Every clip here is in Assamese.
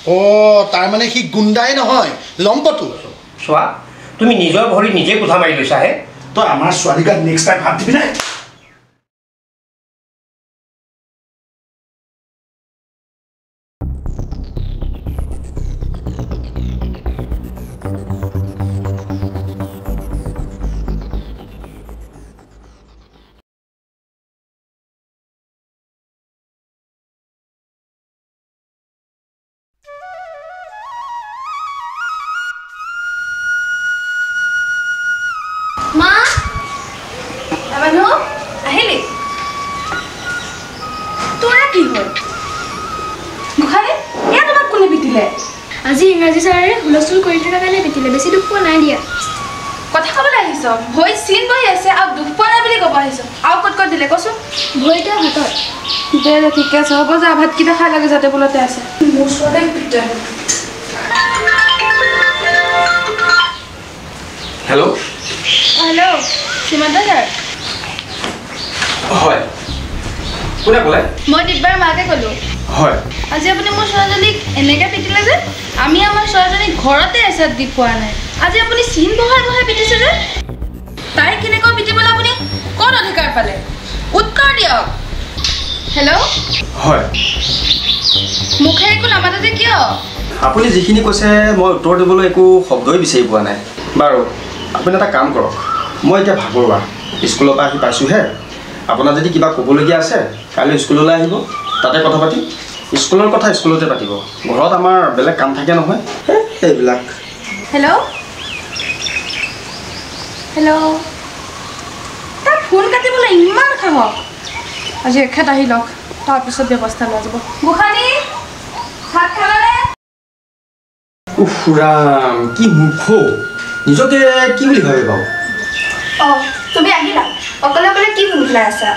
তাৰ মানে সি গুণ্ডাই নহয় লম্পটো চোৱা তুমি নিজৰ ভৰি নিজে কোঠা মাৰি লৈছা হে তই আমাৰ ছোৱালীক নেক্সট টাইম হাত দিবি নাই আজি ইংৰাজী ছাৰে হুলস্থুল কৰি থকা কাৰণে পিটিলে বেছি দুখ পোৱা নাই দিয়া কথা ক'বলৈ আহিছ ভৰি চিন বহি আছে আৰু দুখ পোৱা নাই বুলি ক'ব আহিছ আৰু ক'ত দিলে কচোন ভৰিটা হাতত দে ঠিকে আছে হ'ব যা ভাতকেইটা খাই লাগে যাতে বোলতে আছে মোৰ ওচৰতে পিটে হেল্ল' হেল্ল' সীমান্ত ছাৰ হয় কোনে ক'লে মই দিব্যাৰ মাকে ক'লোঁ হয় আজি আপুনি মোৰ ছোৱালীজনীক এনেকৈ পিটিলে যে আমি আমাৰ ছোৱালীজনীক ঘৰতে এচাত দি পোৱা নাই আজি আপুনি চিন বহাই পিটিছে যে তাই কেনেকৈ পিটিবলৈ আপুনি ক'ত অধিকাৰ পালে উত্তৰ দিয়ক হেল্ল' হয় মুখে একো নামাতে যে কিয় আপুনি যিখিনি কৈছে মই উত্তৰ দিবলৈ একো শব্দই বিচাৰি পোৱা নাই বাৰু আপুনি এটা কাম কৰক মই এতিয়া ভাগৰুৱা স্কুলৰ পৰা আহি পাইছোঁহে আপোনাৰ যদি কিবা ক'বলগীয়া আছে কাইলৈ স্কুললৈ আহিব তাতে কথা পাতিম স্কুলৰ কথা স্কুলতে পাতিব ঘৰত আমাৰ বেলেগ কাম থাকে নহয় এইবিলাক হেল্ল' তাৰ ফোন কাটিবলৈ ইমান সাহস আজি এখেত আহি লওক তাৰপিছত ব্যৱস্থা লোৱা যাব গোসানী ভাত খালানে উফ ৰাম কি মূৰ্খ নিজকে কি বুলি ভাবে বাৰু অঁ তুমি আহিলা অকলে কি ফোন পেলাই আছা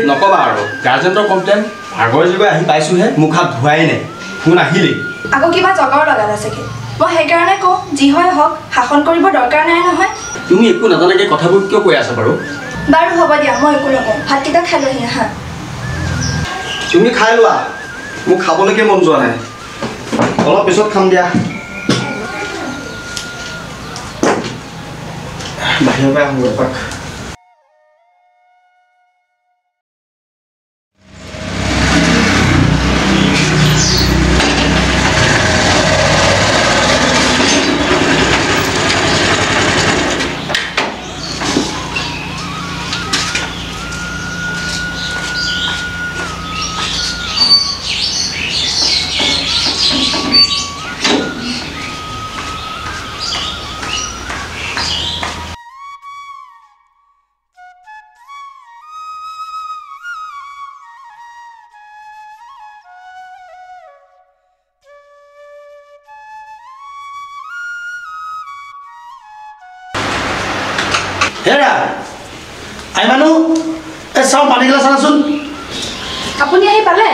নক'বা আৰু গাৰ্জেণ্টৰ কমপ্লেইন আগৰ যুগত আহি পাইছোঁহে মুখ হাত ধোৱাই নাই ফোন আহিলেই আকৌ কিবা জগাৰ লগালে চাগে মই সেইকাৰণে কওঁ যি হয় হওক শাসন কৰিব দৰকাৰ নাই নহয় তুমি একো নাজানাকৈ কথাবোৰ কিয় কৈ আছা বাৰু বাৰু হ'ব দিয়া মই একো নকওঁ ভাতকেইটা খাই লহি আহা তুমি খাই লোৱা মোক খাবলৈকে মন যোৱা নাই অলপ পিছত খাম দিয়া বাহিৰৰ পৰা আহোঁ এপাক হেৰা আই মানুহ এই চাওঁ পানী গিলাচ আনাচোন আপুনি আহি পালে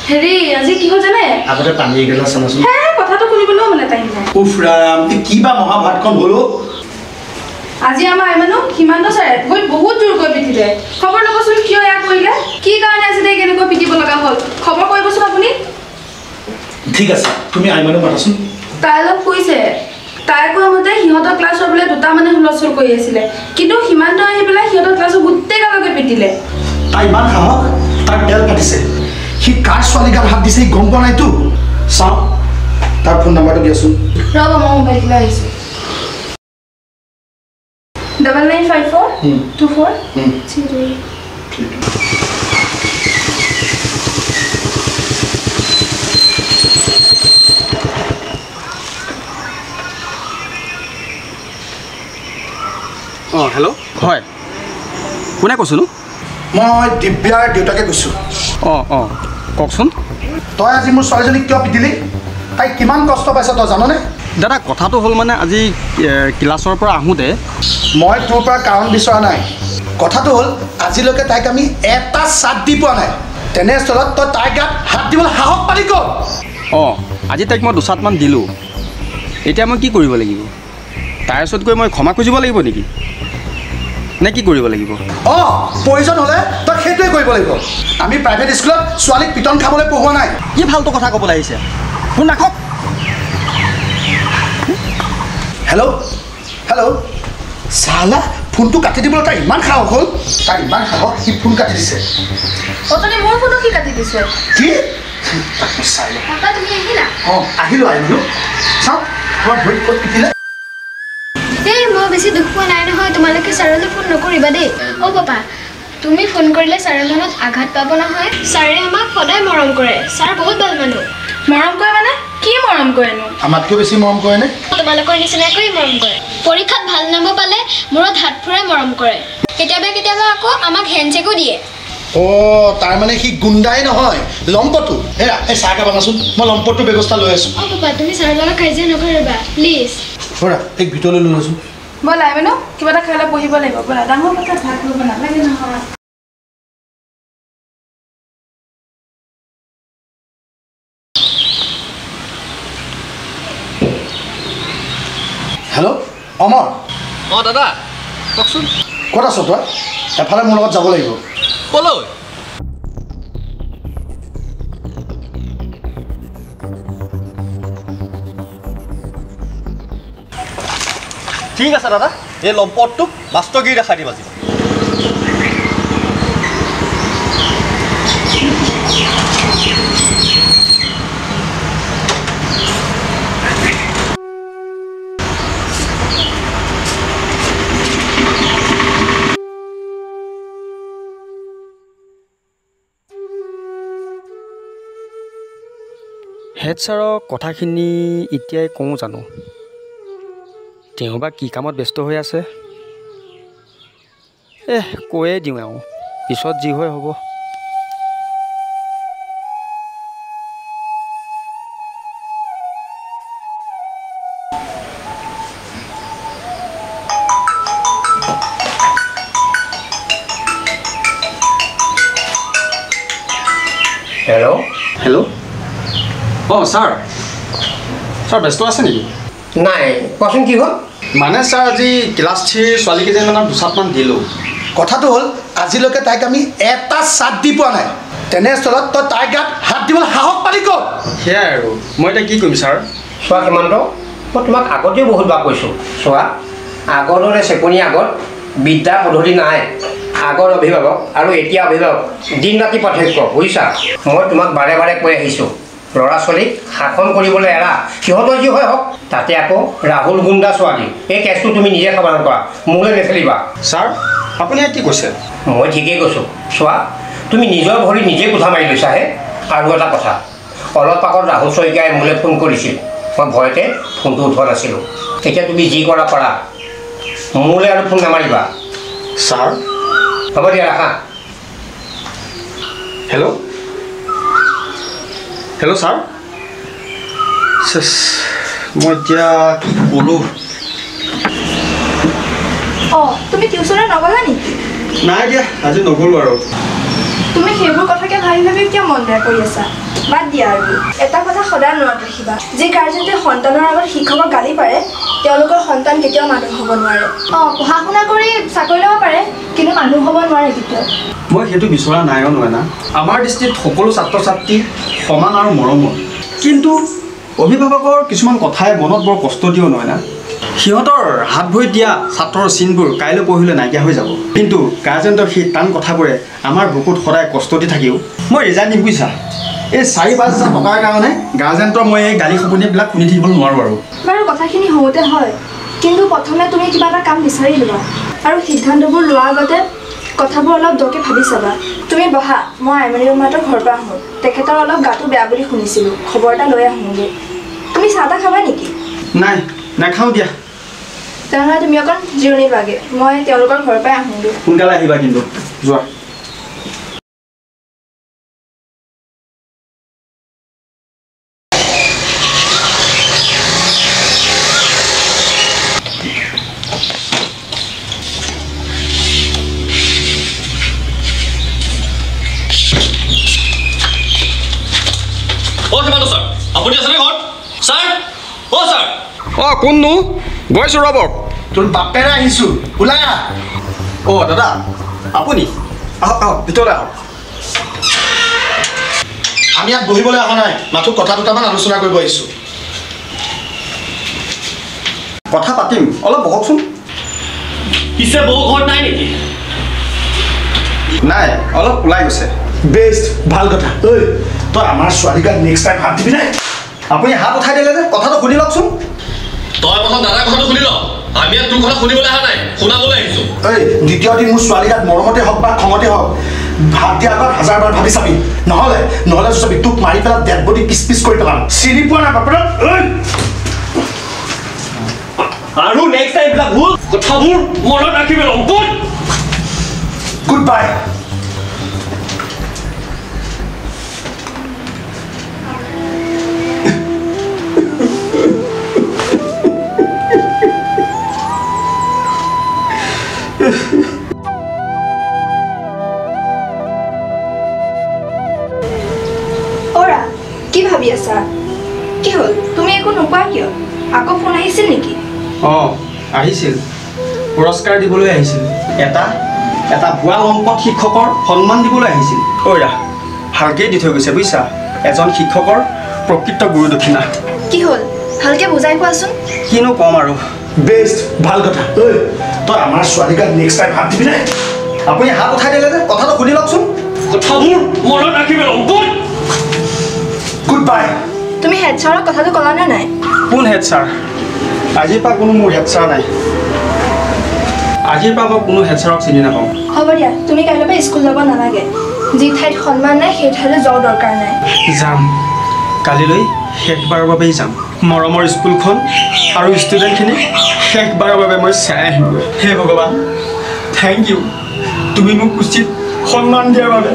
হেৰি আজি কি হ'ল জানে আগতে পানী গিলাচ আনাচোন হে কথাটো শুনিবলৈও মানে টাইম নাই উফ ৰাম কিবা মহাভাৰতখন হ'ল আজি আমাৰ আইমানো সীমান্ত ছাৰে ভৰিত বহুত জোৰকৈ পিটিলে খবৰ ল'বচোন কিয় এয়া কৰিলে কি কাৰণে আজি তাই কেনেকৈ পিটিব লগা হ'ল খবৰ কৰিবচোন আপুনি ঠিক আছে তুমি আই মানুহ মাতাচোন তাই অলপ কৈছে তাই কোৱা মতে সিহঁতৰ ক্লাছৰ বোলে দুটা মানে হুলস্থুল কৰি আছিলে কিন্তু সীমান্ত আহি পেলাই সিহঁতৰ ক্লাছৰ গোটেই গালকে পিটিলে তাই ইমান সাহস তাৰ তেল কাটিছে সি কাৰ ছোৱালী গাত হাত দিছে গম পোৱা নাইতো চাওঁ তাৰ ফোন নাম্বাৰটো দিয়াচোন ৰ'ব মই মোবাইলটো আহিছোঁ 99542432 হেল্ল' হয় কোনে কৈছিলোঁ মই দিব্যাৰ দেউতাকে কৈছোঁ কওকচোন তই আজি মোৰ ছোৱালীজনীক কিয় পিটিলি তাই কিমান কষ্ট পাইছে তই জাননে দাদা কথাটো হ'ল মানে আজি ক্লাছৰ পৰা আহোঁতে মই তোৰ পৰা কাৰণ বিচৰা নাই কথাটো হ'ল আজিলৈকে তাইক আমি এটা চাট দি পোৱা নাই তেনেস্থলত তই তাইৰ গাত হাত দিবলৈ সাহস পালি ক'ত আজি তাইক মই দুচাটমান দিলোঁ এতিয়া মই কি কৰিব লাগিব তাইৰ ওচৰত গৈ মই ক্ষমা খুজিব লাগিব নেকি নে কি কৰিব লাগিব প্ৰয়োজন হ'লে তই সেইটোৱে কৰিব লাগিব আমি প্ৰাইভেট স্কুলত ছোৱালীক পিটন খাবলৈ পঢ়োৱা নাই কি ফাল্টু কথা ক'বলৈ আহিছে ফোন ৰাখক হেল্ল' হেল্ল' চালা ফোনটো কাটি দিবলৈ তাৰ ইমান সাহস হ'ল তাৰ ইমান সাহস সি ফোন কাটি দিছে অতনি মোৰ ফোনো কি কাটি দিছে কি চাই লওঁ পাপা তুমি আহিলা অঁ আহিলোঁ চাওক তোমাৰ ভৰি ক'ত পিটিলে এই মই বেছি দুখ পোৱা নাই নহয় তোমালোকে ছাৰলৈ ফোন নকৰিবা দেই অ' পাপা তুমি ফোন কৰিলে ছাৰৰ মনত আঘাত পাব নহয় ছাৰে আমাক সদায় মৰম কৰে ছাৰ বহুত ভাল মানুহ মৰম কৰে মানে কি মৰম কৰেনো আমাতকৈ বেছি মৰম কৰেনে তোমালোকৰ নিচিনাকৈ মৰম কৰে পৰীক্ষাত ভাল নম্বৰ পালে মূৰত হাত ফুৰাই মৰম কৰে কেতিয়াবা কেতিয়াবা আকৌ আমাক হেণ্ডছেকো দিয়ে অঁ তাৰমানে সি গুণ্ডাই নহয় লম্পটো হেৰা এই চাহ একাপ আনাচোন মই লম্পটোৰ ব্যৱস্থা লৈ আছোঁ অ' পাপা তুমি ছাৰৰ লগত কাজিয়া নকৰিবা প্লিজ বৰা এক ভিতৰলৈ লৈ আছোঁ ব'লা আইমানু কিবা এটা খাই লৈ পঢ়িব লাগিব ব'লা ডাঙৰ কথা ভাত ল'ব নালাগে নহয় হেল্ল' অমৰ অঁ দাদা কওকচোন ক'ত আছ তই এফালে মোৰ লগত যাব লাগিব ক'লৈ ঠিক আছে দাদা এই লম্পটটোক বাস্তগিৰি দেখাই দিম আজি হেড ছাৰক কথাখিনি এতিয়াই কওঁ জানো তেওঁ বা কি কামত ব্যস্ত হৈ আছে কৈয়ে দিওঁ আৰু পিছত যি হয় হ'ব হেল্ল' হেল্ল' অঁ ছাৰ ব্যস্ত আছে নেকি নাই কোৱাচোন কি হ'ল মানে ছাৰ আজি ক্লাছ 3 ছোৱালীকেইজনীমানক দুচাটমান দিলোঁ কথাটো হ'ল আজিলৈকে তাইক আমি এটা চাট দি পোৱা নাই তেনেস্থলত তই তাইৰ গাত হাত দিবলৈ সাহস পালি ক'ত সেয়াই আৰু মই এতিয়া কি কৰিম ছাৰ চোৱা সীমান্ত মই তোমাক আগতেও বহুতবাৰ কৈছোঁ চোৱা আগৰ দৰে চেকনি আগত বিদ্যা পদ্ধতি নাই আগৰ অভিভাৱক আৰু এতিয়া অভিভাৱক দিন ৰাতি পাৰ্থক্য বুজিছা মই তোমাক বাৰে বাৰে কৈ আহিছোঁ ল'ৰা ছোৱালীক শাসন কৰিবলৈ এৰা সিহঁতৰ যি হয় হওক তাতে আকৌ ৰাহুল গুণ্ডা ছোৱালী এই কেছটো তুমি নিজে সমাধান কৰা মোলৈ নেখেলিবা ছাৰ আপুনি কি কৈছে মই ঠিকেই কৈছোঁ চোৱা তুমি নিজৰ ভৰিত নিজে কোঠা মাৰি লৈছাহে আৰু এটা কথা অলপ আগত ৰাহুল শইকীয়াই মোলৈ ফোন কৰিছিল মই ভয়তে ফোনটো উঠোৱা নাছিলোঁ এতিয়া তুমি যি কৰা কৰা মোলৈ আৰু ফোন নামাৰিবা ছাৰ হ'ব দিয়া ৰাখা হেল্ল' ছাৰ মই এতিয়া কি ক'লোঁ অঁ তুমি টিউশ্যনত নগ'লা নেকি নাই দিয়া আজি নগ'লোঁ আৰু তুমি সেইবোৰ কথাকে ভাবি ভাবি কিয় মন বেয়া কৰি আছা বাদ দিয়া আৰু এটা কথা সদায় মনত ৰাখিবা যি গাৰ্জেনে সন্তানৰ আগত শিক্ষকক গালি পাৰে তেওঁলোকৰ সন্তান কেতিয়াও মানুহ হ'ব নোৱাৰে অঁ পঢ়া শুনা কৰি চাকৰি ল'ব পাৰে কিন্তু মানুহ হ'ব নোৱাৰে কেতিয়াও মই সেইটো বিচৰা নাইও নহয় না আমাৰ দৃষ্টিত সকলো ছাত্ৰ ছাত্ৰী সমান আৰু মৰমৰ কিন্তু অভিভাৱকৰ কিছুমান কথাই মনত বৰ কষ্ট দিও নহয় না সিহঁতৰ হাত ভৰি দিয়া ছাত্ৰৰ চিনবোৰ কাইলৈ পঢ়িলে নাইকিয়া হৈ যাব কিন্তু গাৰ্জেণ্টৰ সেই টান কথাবোৰে আমাৰ বুকুত সদায় কষ্ট দি থাকিও মই ৰিজাইন দিম বুজিছা এই 4-5 হাজাৰ টকাৰ কাৰণে গাৰ্জেণ্টৰ মই এই গালি শপনিবিলাক শুনি থাকিব নোৱাৰোঁ আৰু বাৰু কথাখিনি হওঁতে হয় কিন্তু প্ৰথমে তুমি কিবা এটা কাম বিচাৰি লোৱা আৰু সিদ্ধান্তবোৰ লোৱাৰ আগতে কথাবোৰ অলপ দৰকৈ ভাবি চাবা তুমি বহা মই আইমাৰী মাহঁতৰ ঘৰৰ পৰা আহোঁ তেখেতৰ অলপ গাটো বেয়া বুলি শুনিছিলোঁ খবৰ এটা লৈ আহোঁগৈ তুমি চাহ তাহ খাবা নেকি নাই নাখাওঁ দিয়া তেনেহ'লে তুমি অকণ জিৰণি লোৱাগৈ মই তেওঁলোকৰ ঘৰৰ পৰাই আহোঁগৈ সোনকালে আহিবা কিন্তু যোৱা অঁ কোননো গৈছোঁ ৰ'ব তোৰ বাপেৰে আহিছোঁ ওলাই আহ অঁ দাদা আপুনি আহক ভিতৰলৈ আহক আমি ইয়াত বহিবলৈ অহা নাই মাথো কথা দুটামান আলোচনা কৰিব আহিছোঁ কথা পাতিম অলপ বহকচোন পিছে বৌ ঘৰত নাই নেকি নাই অলপ ওলাই গৈছে বেষ্ট ভাল কথা ঐ তই আমাৰ ছোৱালীক নেক্সট টাইম হাত দিবি নাই আপুনি হাত উঠাই দিলে যে কথাটো শুনি লওকচোন তই প্ৰথম দাদাৰ কথাটো শুনি ল আমি ইয়াত তোৰ কথা শুনিবলৈ অহা নাই শুনাবলৈ আহিছোঁ ঐ দ্বিতীয় দিন মোৰ ছোৱালীক মৰমতে হওক বা খঙতে হওক ভাত দিয়াৰ আগত 1000বাৰ ভাবি চাবি নহ'লে চাবি তোক মাৰি পেলাই ডেড বডি পিচ কৰি পেলাম চিনি পোৱা নাই বাপেৰক ঐ আৰু নেক্সট টাইম এইবিলাক ভুল কথাবোৰ মনত ৰাখিবি লম্পট গুড বাই অৰা কি ভাবি আছা কি হ'ল তুমি একো নোপোৱা কিয় আকৌ ফোন আহিছিল নেকি অঁ আহিছিল পুৰস্কাৰ দিবলৈ আহিছিল এটা ভুৱা লম্পট শিক্ষকৰ সন্মান দিবলৈ আহিছিল ঐৰা ভালকেই দি থৈ গৈছে বুজিছা এজন শিক্ষকৰ প্ৰকৃত গুৰু দক্ষিণা কি হ'ল ভালকৈ বুজাই কোৱাচোন কিনো ক'ম আৰু বেষ্ট ভাল কথা ঐ তই আমাৰ ছোৱালীক নেক্সট টাইম হাত দিবি নাই আপুনি হাত উঠাই দিলে যে কথাটো শুনি লওকচোন কথাবোৰ মনত ৰাখিবি লম্পট গুড বাই তুমি হেড ছাৰক কথাটো ক'লানে নাই কোন হেড ছাৰ আজিৰ পৰা কোনো মোৰ হেড ছাৰ নাই আজিৰ পৰা মই কোনো হেড ছাৰক চিনি নাপাওঁ হ'ব দিয়া তুমি কাইলৈ পৰা স্কুল যাব নালাগে যি ঠাইত সন্মান নাই সেই ঠাইলৈ যোৱাৰ দৰকাৰ নাই যাম কালিলৈ শেষবাৰৰ বাবেই যাম মৰমৰ স্কুলখন আৰু ষ্টুডেণ্টখিনি শেষবাৰৰ বাবে মই চাই আহিমগৈ হে ভগৱান থেংক ইউ তুমি মোক উচিত সন্মান দিয়াৰ বাবে